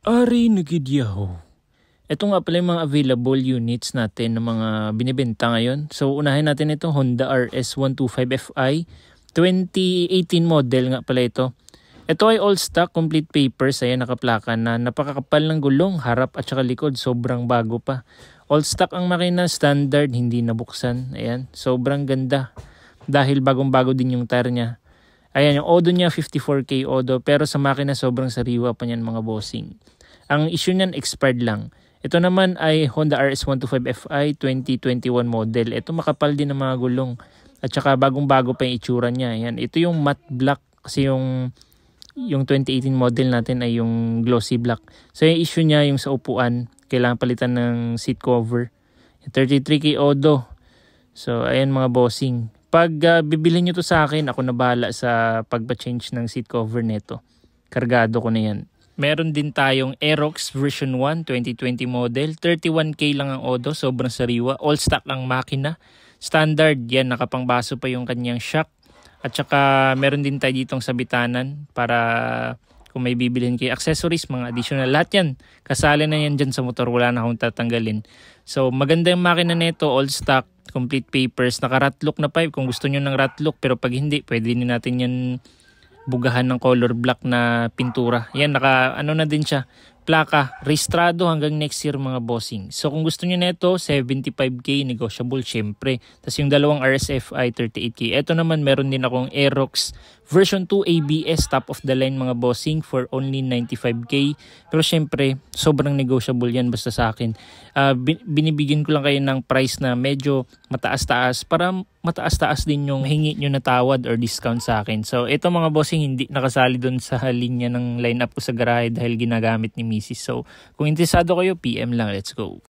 Ari nagidyaho. Ito nga pala yung mga available units natin ng mga binibenta ngayon. So unahin natin itong Honda RS125Fi 2018 model nga pala ito. Ito ay all stock, complete papers. Ayan, nakaplaka na. Napakakapal ng gulong, harap at saka likod. Sobrang bago pa. All stock ang makina, standard, hindi nabuksan. Ayan, sobrang ganda. Dahil bagong-bago din yung tire niya. Ayan, yung odo niya 54K odo, pero sa makina sobrang sariwa pa niyan mga bossing. Ang issue niyan expired lang. Ito naman ay Honda RS125Fi 2021 model. Ito makapal din ng mga gulong at saka bagong-bago pa yung itsura niya. Ayan, ito yung matte black kasi yung 2018 model natin ay yung glossy black. So yung issue niya yung sa upuan, kailangan palitan ng seat cover. 33K odo. So ayan mga bossing. Pag bibilhin nyo to sa akin, ako na bahala sa pagpa-change ng seat cover nito. Kargado ko na yan. Meron din tayong Aerox version 1 2020 model. 31K lang ang odo, sobrang sariwa. All stock ang makina. Standard, yan, nakapangbaso pa yung kanyang shock. At saka meron din tayo ditong sabitanan para kung may bibilhin kayo accessories, mga additional. Lahat yan, kasali na yan dyan sa motor, wala na akong tatanggalin. So maganda yung makina nito, all stock. Complete papers, naka-ratlock na pipe kung gusto nyo ng ratlock, pero pag hindi, pwede din natin yan bugahan ng color black na pintura. Yan, ano na din siya, plaka, rehistrado hanggang next year mga bossing. So kung gusto nyo nito, 75K, negotiable syempre. Tapos yung dalawang RSFI, 38K. Ito naman, meron din akong Aerox version 2 ABS, top of the line mga bossing for only 95K. Pero syempre, sobrang negotiable yan basta sa akin. Binibigyan ko lang kayo ng price na medyo mataas-taas para mataas-taas din yung hingi nyo na tawad or discount sa akin. So ito mga bossing, hindi nakasali doon sa linya ng lineup ko sa garahe dahil ginagamit ni Mrs. So kung interesado kayo, PM lang, let's go.